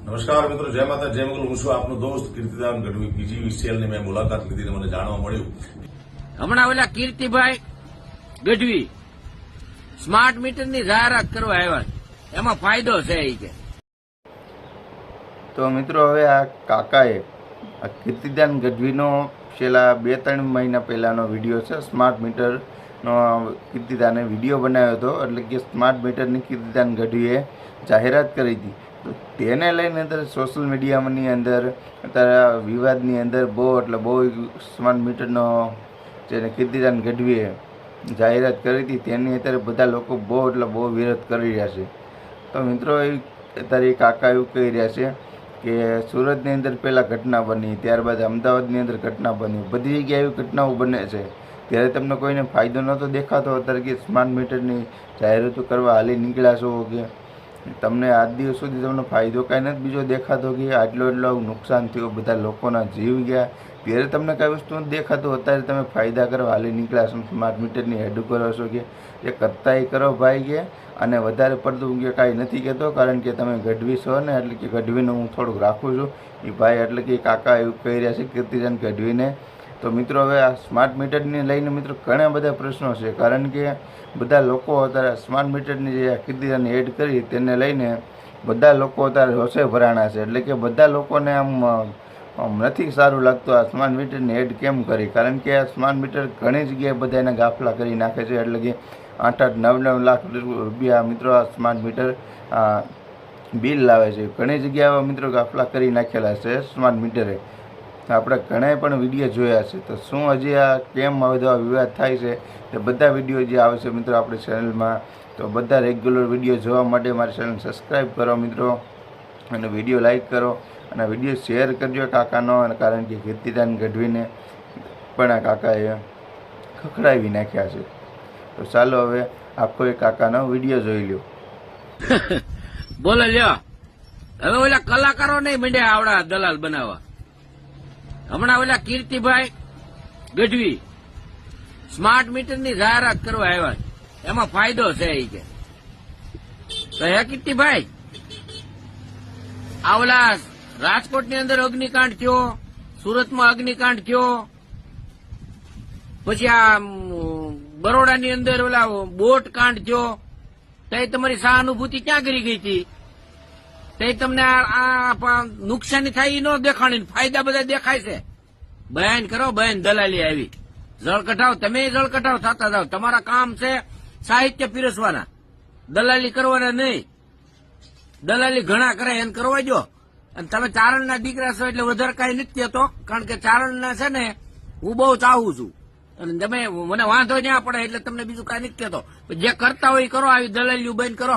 નમસ્કાર મિત્રો, જય માતા જય મંગલ. હું છું આપનો દોસ્ત કીર્તિદાન ગઢવી. પીજીવીસીએલની મેં મુલાકાત લીધી અને મને જાણવા મળ્યું હમણાં ઓલા કીર્તિભાઈ ગઢવી સ્માર્ટ મીટરની જાહેરાત કરવા આવ્યા છે. એમાં ફાયદો છે એ કે. તો મિત્રો, હવે આ કાકાએ આ કીર્તિદાન ગઢવીનો છેલ્લા 2-3 મહિના પહેલાનો વિડીયો છે. સ્માર્ટ મીટરનો કીર્તિદાને વિડીયો બનાવ્યો હતો, એટલે કે સ્માર્ટ મીટરની કીર્તિદાન ગઢવીએ જાહેરાત કરી હતી. તો તેને લઈને અંદર સોશિયલ મીડિયાની અંદર અત્યારે વિવાદની અંદર બહુ સ્માર્ટ મીટરનો જેને કીર્તિદાન ગઢવીએ જાહેરાત કરી હતી તેની અત્યારે બધા લોકો બહુ વિરોધ કરી રહ્યા છે. તો મિત્રો, અત્યારે કાકા એવું કહી રહ્યા છે કે સુરતની અંદર પહેલાં ઘટના બની, ત્યારબાદ અમદાવાદની અંદર ઘટના બની, બધી જગ્યાએ એવી ઘટનાઓ બને છે. ત્યારે તમને કોઈને ફાયદો નહોતો દેખાતો, અત્યારે કે સ્માર્ટ મીટરની જાહેરાતો કરવા હાલી નીકળ્યા છો કે તમને આજ દિવસ સુધી તમને ફાયદો કાંઈ નથી બીજો દેખાતો કે આટલો નુકસાન થયું, બધા લોકોના જીવ ગયા, ત્યારે તમને કાંઈ વસ્તુ નથી દેખાતું. અત્યારે તમે ફાયદા કરવા હાલી નીકળ્યા છો, સ્માર્ટ મીટરની હેડ કરો છો કે એ કરતા એ કરો ભાઈ કે. અને વધારે પડતું કે કાંઈ નથી કહેતો, કારણ કે તમે ગઢવી છો ને, એટલે કે ગઢવીને હું થોડુંક રાખું છું એ ભાઈ, એટલે કે કાકા એવું કહી રહ્યા છે કીર્તિદાન ગઢવીને. તો મિત્રો, હવે આ સ્માર્ટ મીટરને લઈને મિત્રો ઘણા બધા પ્રશ્નો છે, કારણ કે બધા લોકો અત્યારે સ્માર્ટ મીટરની જે કીર્તિદાન એડ કરી તેને લઈને બધા લોકો અત્યારે રોષે ભરાણા છે. એટલે કે બધા લોકોને આમ નથી સારું લાગતું આ સ્માર્ટ મીટરની એડ કેમ કરી, કારણ કે આ સ્માર્ટ મીટર ઘણી જગ્યાએ બધા એને ગાફલા કરી નાખે છે. એટલે કે 8-8, 9-9 લાખ રૂપિયા મિત્રો આ સ્માર્ટ મીટર બિલ લાવે છે. ઘણી જગ્યાએ મિત્રો ગાફલા કરી નાખેલા છે સ્માર્ટ મીટરે. આપણે ઘણા પણ વિડીયો જોયા છે. તો શું હજી આ કેમ હવે વિવાદ થાય છે, તે બધા વિડીયો જે આવે છે મિત્રો આપણી ચેનલમાં, તો બધા રેગ્યુલર વિડીયો જોવા માટે મારી ચેનલ સબસ્ક્રાઈબ કરો મિત્રો, અને વિડીયો લાઈક કરો અને વિડીયો શેર કરજો કાકાનો, કારણ કે કીર્તિદાન ગઢવીને પણ આ કાકાએ ખખડાવી નાખ્યા છે. તો ચાલો હવે આખો એ કાકાનો વિડીયો જોઈ લો. બોલો લ્યો, હવે ઓલા કલાકારો નહીં મંડ્યા આવડા દલાલ બનાવવા. હમણાં ઓલા કીર્તિભાઈ ગઢવી સ્માર્ટ મીટરની જાહેરાત કરવા આવ્યા છે. એમાં ફાયદો છે એ કે. તો હે કીર્તિભાઈ, આ ઓલા રાજકોટની અંદર અગ્નિકાંડ થયો, સુરતમાં અગ્નિકાંડ થયો, પછી આ બરોડાની અંદર ઓલા બોટ કાંડ થયો, તો તમારી સહાનુભૂતિ ક્યાં કરી ગઈ હતી? તે તમને આ નુકસાની થાય એ ન દેખાણી, ફાયદા બધા દેખાય છે. બહેન કરો, બહેન દલાલી આવી જળ કઢાવ, તમે જળ કઢાવ થતા જાવ. તમારા કામ છે સાહિત્ય પીરસવાના, દલાલી કરવાના નહીં. દલાલી ઘણા કરે એને કરવા જો. અને તમે ચારણના દીકરા છો એટલે વધારે કઈ નથી કહેતો, કારણ કે ચારણના છે ને હું બહુ ચાહું છું, અને તમે મને વાંધો જ્યાં પડે એટલે તમને બીજું કઈ નથી કહેતો. જે કરતા હોય એ કરો, આવી દલાલીઓ બંધ કરો.